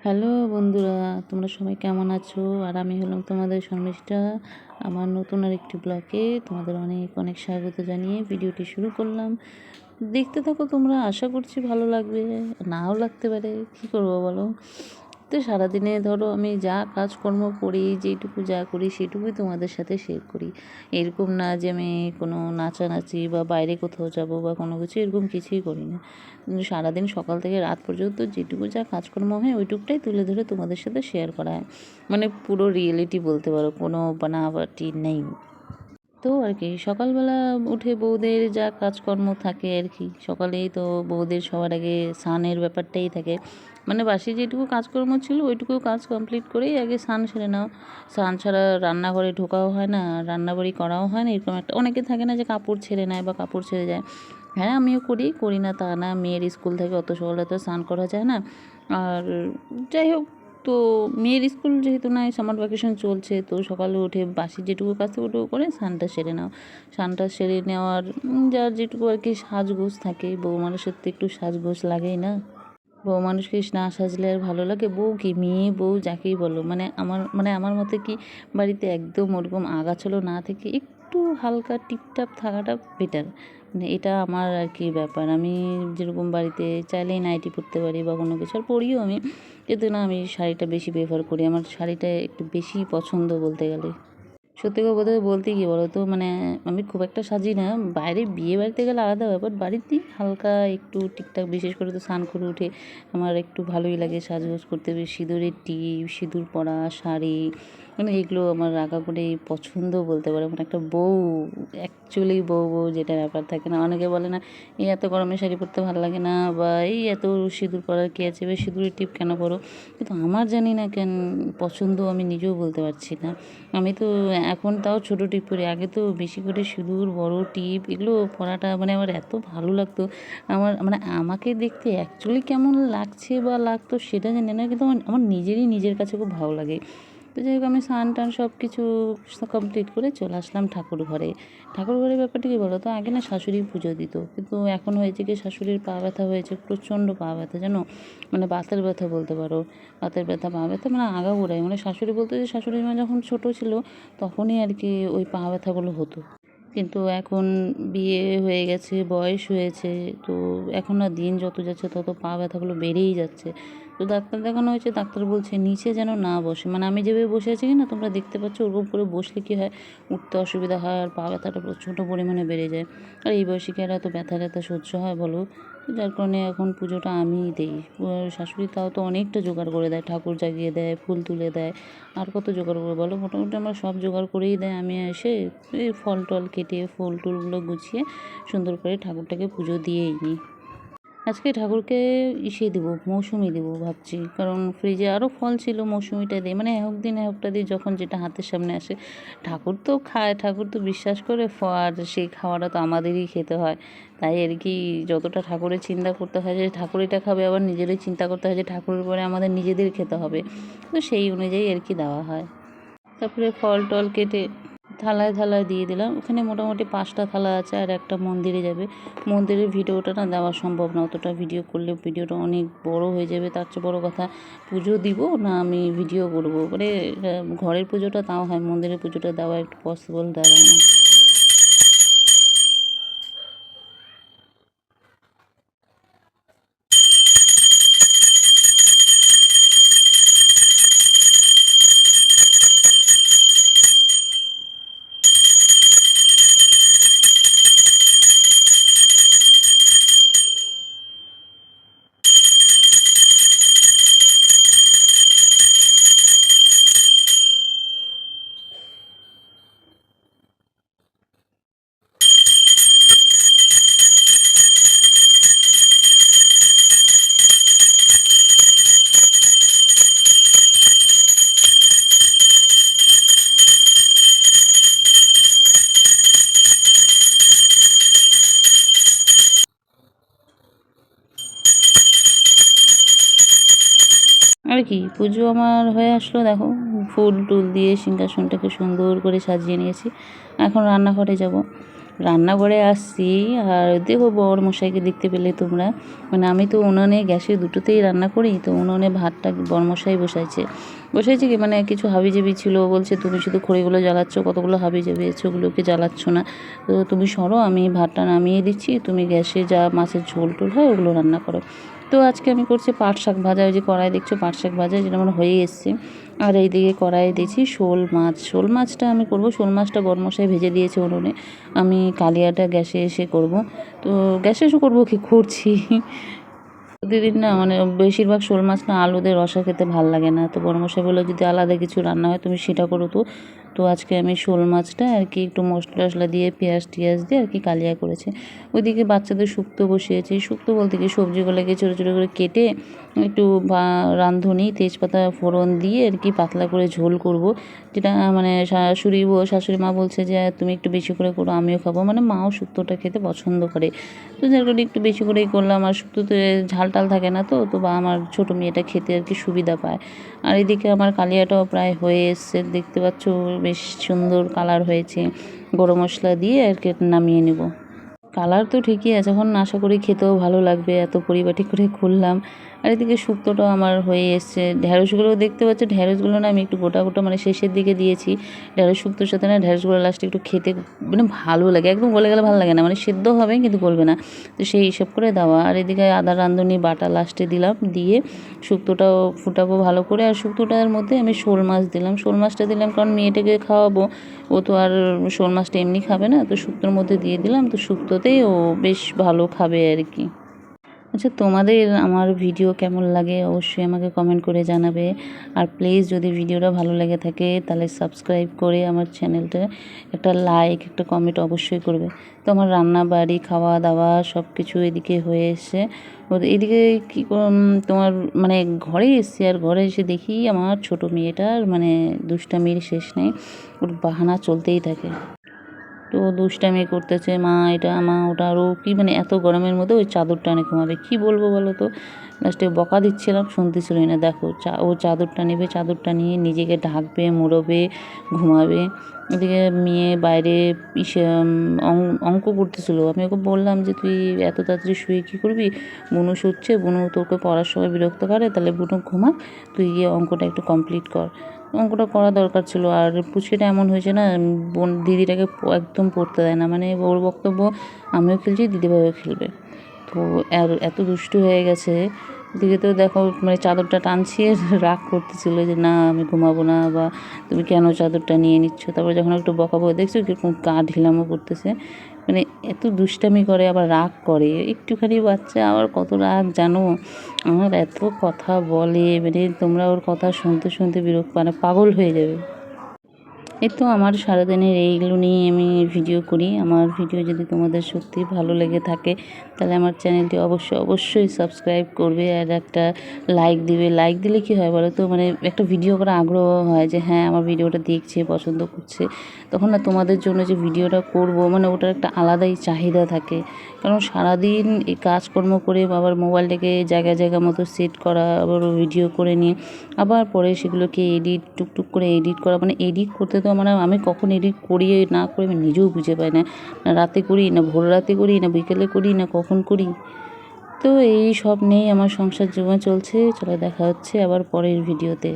Hello বন্ধুরা, তোমরা সবাই কেমন আছো? আর আমি হলাম তোমাদের শর্মিষ্ঠা। আমার নতুন আরেকটি ব্লগে তোমাদের অনেক অনেক স্বাগত জানিয়ে ভিডিওটি শুরু করলাম। দেখতে থাকো তোমরা, আশা করছি ভালো লাগবে, নাও লাগতে পারে, কী করবো বলো। তো সারাদিনে ধরো আমি যা কাজকর্ম করি, যেটুকু যা করি সেটুকুই তোমাদের সাথে শেয়ার করি। এরকম না যে আমি কোনো নাচানাচি বা বাইরে কোথাও যাব বা কোনো কিছু, এরকম কিছুই করি না। সারাদিন সকাল থেকে রাত পর্যন্ত যেটুকু যা কাজকর্ম হয় ওইটুকুটাই তুলে ধরে তোমাদের সাথে শেয়ার করা হয়। মানে পুরো রিয়েলিটি বলতে পারো, কোনো বানাবাটি নেই। তো আর কি সকালবেলা উঠে বউদের যা কাজকর্ম থাকে আর কি, সকালেই তো বউদের সবার আগে স্নানের ব্যাপারটাই থাকে। মানে বাসি যেটুকু কাজকর্ম ছিল ওইটুকু কাজ কমপ্লিট করেই আগে স্নান সেরে নাও। স্নান ছাড়া রান্নাঘরে ঢোকাও হয় না, রান্নাবাড়ি করাও হয় না, এরকম একটা অনেকে থাকে না যে কাপড় ছেড়ে নেয় বা কাপড় ছেড়ে যায়। হ্যাঁ, আমিও করি না তা না, মেয়ের স্কুল থেকে অত সকালে তো স্নান করা যায় না। আর যাই হোক, তো মেয়ের স্কুল যেহেতু নাই, সামার ভ্যাকেশন চলছে, তো সকালে উঠে বাসি যেটুকু কাজ থাকে ওটুকু করে স্নানটা সেরে নাও। স্নানটা সেরে নেওয়ার যার যেটুকু আর কি সাজগোজ থাকে, বউ মানুষের তো একটু সাজগোজ লাগেই না। বউ মানুষকে না সাজলে আর ভালো লাগে? বউ কি, মেয়ে বউ যাকেই বলো, আমার মতে কি বাড়িতে একদম ওরকম আগাছালো না থেকে একটু হালকা টিপটাপ থাকাটা বেটার। মানে এটা আমার আর কি ব্যাপার। আমি যেরকম বাড়িতে চাইলেই নাইটি পরতে পারি বা কোনো কিছু, আর পরিও আমি, কিন্তু না, আমি শাড়িটা বেশি প্রেফার করি, আমার শাড়িটা একটু বেশি পছন্দ বলতে গেলে। সত্যি কথা বলতে কি বলো তো, মানে আমি খুব একটা সাজি না। বাইরে বিয়ে বাড়িতে গেলে আলাদা ব্যাপার, বাড়িতেই হালকা একটু ঠিকঠাক, বিশেষ করে তো স্নান করে উঠে আমার একটু ভালোই লাগে সাজগোজ করতে। বেশ সিঁদুরের টিপ, সিঁদুর পরা শাড়ি, মানে এগুলো আমার রাগা করে পছন্দ বলতে পারো। মানে একটা বউ, অ্যাকচুয়ালি বউ বউ যেটা ব্যাপার থাকে না, অনেকে বলে না এই এত গরমে শাড়ি পরতে ভালো লাগে না, বা এই এত সিঁদুর পরার কী আছে, বা সিঁদুরের টিপ কেন পরো। কিন্তু আমার জানি না কেন পছন্দ, আমি নিজেও বলতে পারছি না। আমি তো এখন তাও ছোটো টিপ পরি, আগে তো বেশি করে সিঁদুর, বড় টিপ এগুলো পরাটা মানে আমার এত ভালো লাগতো। মানে আমাকে দেখতে অ্যাকচুয়ালি কেমন লাগছে বা লাগতো সেটা জানি না, কিন্তু আমার নিজেরই নিজের কাছে খুব ভালো লাগে। তো যাই হোক, আমি স্নান টান সব কিছু কমপ্লিট করে চলে আসলাম ঠাকুর ঘরে। ঠাকুর ঘরের ব্যাপারটা কী বলো তো, আগে না শাশুড়ি পুজো দিত, কিন্তু এখন হয়েছে কি, শাশুড়ির পা ব্যথা হয়েছে, প্রচণ্ড পা ব্যথা জানো। মানে বাতের ব্যথা বলতে পারো, বাতের ব্যথা, পা ব্যথা, মানে আগাগোড়াই। মানে শাশুড়ি বলতে, যে শাশুড়ির মা যখন ছোটো ছিল তখনই আর কি ওই পা ব্যথাগুলো হতো। কিন্তু এখন বিয়ে হয়ে গেছে, বয়স হয়েছে, তো এখন না দিন যত যাচ্ছে তত পা ব্যথাগুলো বেড়েই যাচ্ছে। তো ডাক্তার দেখানো হয়েছে, ডাক্তার বলছে নিচে যেন না বসে, মানে আমি যেভাবে বসে আছি কি না, তোমরা দেখতে পাচ্ছ, ওরকম করে বসলে কী হয়, উঠতে অসুবিধা হয় আর পা ব্যথাটা প্রচণ্ড পরিমাণে বেড়ে যায়। আর এই বয়সী কি আর এত ব্যথা ট্যাথা সহ্য হয় বলো? তো যার কারণে এখন পুজোটা আমিই দিই। শাশুড়ি তাও তো অনেকটা জোগাড় করে দেয়, ঠাকুর জাগিয়ে দেয়, ফুল তুলে দেয়, আর কত জোগাড় করে বলো। মোটামুটি আমার সব জোগাড় করেই দেয়, আমি এসে এই ফল টল কেটে ফুল টুলগুলো গুছিয়ে সুন্দর করে ঠাকুরটাকে পুজো দিয়েই নিই। আজকে ঠাকুরকে দেবো, মৌসুমি দেবো ভাবছি, কারণ ফ্রিজে আরও ফল ছিল, মৌসুমিটা দিই, মানে এক দিন একটা দিই, যখন যেটা হাতের সামনে আসে। ঠাকুর তো খায়, ঠাকুর তো বিশ্বাস করে, আর সেই খাওয়াটা তো আমাদেরই খেতে হয়। তাই আর কি, যতটা ঠাকুরের চিন্তা করতে হয় যে ঠাকুর এটা খাবে, আবার নিজেরই চিন্তা করতে হয় যে ঠাকুরের পরে আমাদের নিজেদের খেতে হবে, তো সেই অনুযায়ী আর কি দেওয়া হয়। তারপরে ফল টল কেটে থালায় থালায় দিয়ে দিলাম। ওখানে মোটামুটি 5টা থালা আছে, আর একটা মন্দিরে যাবে। মন্দিরের ভিডিওটা না দেওয়া সম্ভব না, অতটা ভিডিও করলে ভিডিওটা অনেক বড় হয়ে যাবে। তার চেয়ে বড় কথা, পুজো দিব না আমি ভিডিও করব, মানে ঘরের পুজোটা তাও হয়, মন্দিরের পুজোটা দেওয়া একটু পসিবল দাঁড়ায় না। আর কি, পুজো আমার হয়ে আসলো, দেখো ফুল টুল দিয়ে সিংহাসনটাকে সুন্দর করে সাজিয়ে নিয়েছি। এখন রান্নাঘরে যাব। রান্নাঘরে আসছি আর দেখো বর মশাইকে দেখতে পেলে তোমরা, মানে আমি তো উনুনে গ্যাসে দুটোতেই রান্না করি, তো উনুনে ভাতটা বরমশাই বসাইছে কি মানে কিছু হাবিজাবি ছিল, বলছে তুমি শুধু খড়িগুলো জ্বালাচ্ছ, কতগুলো হাবিজাবি আছে ওগুলোকে জ্বালাচ্ছ না, তো তুমি সরো, আমি ভাতটা নামিয়ে দিচ্ছি, তুমি গ্যাসে যা মাছের ঝোল টোল হয় ওগুলো রান্না করো। তো আজকে আমি করছি পাট শাক ভাজা, ওই যে কড়াই দেখছো পাট শাক ভাজা, যেটা আমার হয়ে এসছে। আর এইদিকে কড়াইয়ে দিয়েছি শোল মাছটা আমি করব, শোল মাছটা বরমশাই ভেজে দিয়েছে উনুনে, আমি কালিয়াটা গ্যাসে এসে করব। তো গ্যাসে এসে করবো কি করছি প্রতিদিন না, মানে বেশিরভাগ শোল মাছ না আলু দিয়ে রসা খেতে ভাল লাগে না, তো বড়মশাই বললো যদি আলাদা কিছু রান্না হয় তুমি সেটা করো। তো তো আজকে আমি শোল মাছটা আর কি একটু মশলা টশলা দিয়ে পেঁয়াজ টিয়াজ দিয়ে আর কি কালিয়া করেছি। ওইদিকে বাচ্চাদের শুক্তো বসিয়েছি, শুক্তো বলতে কি সবজিগুলোকে ছোটো ছোটো করে কেটে একটু রাঁধুনি তেজপাতা ফোড়ন দিয়ে আর কি পাতলা করে ঝোল করব, যেটা মানে শাশুড়ি মা বলছে যে তুমি একটু বেশি করে করো, আমিও খাবো, মানে মাও শুক্তোটা খেতে পছন্দ করে, তো যার কারণে একটু বেশি করেই করলাম। আর শুক্তোতে ঝাল টাল থাকে না, তো বা আমার ছোটো মেয়েটা খেতে আর কি সুবিধা পায়। আর এদিকে আমার কালিয়াটাও প্রায় হয়ে এসছে, দেখতে পাচ্ছ বেশ সুন্দর কালার হয়েছে, গরম মশলা দিয়ে আর কি নামিয়ে নেব। কালার তো ঠিকই আছে, এখন আশা করি খেতেও ভালো লাগবে, এত পরিপাটি করে করলাম। আর এদিকে শুক্তোটাও আমার হয়ে এসছে, ঢ্যাঁড়সগুলোও দেখতে পাচ্ছ, ঢ্যাঁড়সগুলো না আমি একটু গোটা গোটা মানে শেষের দিকে দিয়েছি, ঢ্যাঁড়স শুক্তোর সাথে না ঢ্যাঁড়সগুলো লাস্টে একটু খেতে মানে ভালো লাগে, একদম গলে গেলে ভালো লাগে না, মানে সেদ্ধ হবে কিন্তু গলবে না, তো সেই হিসাব করে দেওয়া। আর এদিকে আদা রাঁধুনি বাটা লাস্টে দিলাম, দিয়ে শুক্তোটাও ফুটাবো ভালো করে। আর শুক্তোটার মধ্যে আমি শোল মাছ দিলাম, শোল মাছটা দিলাম কারণ মেয়েটাকে খাওয়াবো, ও তো আর শোল মাছটা এমনি খাবে না, তো শুক্তোর মধ্যে দিয়ে দিলাম, তো শুক্তোতেই ও বেশ ভালো খাবে আর কি। আচ্ছা, তোমাদের আমার ভিডিও কেমন লাগে অবশ্যই আমাকে কমেন্ট করে জানাবে। আর প্লিজ যদি ভিডিওটা ভালো লেগে থাকে তাহলে সাবস্ক্রাইব করে আমার চ্যানেলটা একটা লাইক একটা কমেন্ট অবশ্যই করবে। তো আমার রান্না বাড়ি খাওয়া দাওয়া সব কিছু এদিকে হয়ে এসছে, এদিকে কী তোমার মানে ঘরে এসছি, আর ঘরে এসে দেখি আমার ছোটো মেয়েটার মানে দুষ্টামির শেষ নেই, ওর বাহানা চলতেই থাকে, তো দুষ্টামি করতেছে, মা এটা মা ওটা, আরও কি মানে এত গরমের মধ্যে ওই চাদর টানে ঘুমাবে, কী বলবো বলো তো। লাস্টে বকা দিচ্ছিলাম, শুনতেছিলই না, দেখো ও চাদরটা নেবে, চাদরটা নিয়ে নিজেকে ঢাকবে মুড়বে ঘুমাবে। ওদিকে মেয়ে বাইরে ইসে অঙ্ক করতেছিল, আমি ওকে বললাম যে তুই এত তাড়াতাড়ি শুয়ে কী করবি, বুনু শুচ্ছে, বুনু তোকে পড়ার সময় বিরক্ত করে, তাহলে বুনু ঘুমা, তুই গিয়ে অঙ্কটা একটু কমপ্লিট কর। অঙ্কটা করা দরকার ছিল। আর পুচকিটা এমন হয়েছে না, দিদিটাকে একদম পড়তে দেয় না, মানে ওর বক্তব্য আমিও খেলছি দিদিভাইও খেলবে, তো আর এত দুষ্টু হয়ে গেছে। এদিকে তো দেখো মানে চাদরটা টানছি রাগ করতেছিল যে না আমি ঘুমাবো না, বা তুমি কেন চাদরটা নিয়ে নিচ্ছ, তারপর যখন একটু বকাবো দেখছো কীরকম গা ঢিলামো করতেছে, মানে এত দুষ্টামি করে আবার রাগ করে, একটুখানি বাচ্চা আবার কত রাগ জানো, আমার এত কথা বলে, মানে তোমরা ওর কথা শুনতে শুনতে বিরক্ত মানে পাগল হয়ে যাবে। এই তো আমার সারাদিনের এইগুলো নিয়ে আমি ভিডিও করি। আমার ভিডিও যদি তোমাদের সত্যি ভালো লেগে থাকে তাহলে আমার চ্যানেলটি অবশ্যই সাবস্ক্রাইব করবে, আর একটা লাইক দিবে। লাইক দিলে কী হয় বলো তো, মানে একটা ভিডিও করার আগ্রহ হয় যে হ্যাঁ আমার ভিডিওটা দেখছে পছন্দ করছে, তখন না তোমাদের জন্য যে ভিডিওটা করব মানে ওটার একটা আলাদাই চাহিদা থাকে। কারণ সারাদিন এই কাজকর্ম করে আবার মোবাইলটাকে জায়গা মতো সেট করা, আবার ভিডিও করে নিয়ে আবার পরে সেগুলোকে টুকটুক করে এডিট করা, মানে এডিট করতে তো মানে আমি কখন এডিট করি না করি আমি নিজেও বুঝে পাই না, না রাতে করি না ভোর রাতে করি না বিকেলে করি না কখন করি। তো এই সব নিয়েই আমার সংসার জীবন চলছে। চলো দেখা হচ্ছে আবার পরের ভিডিওতে।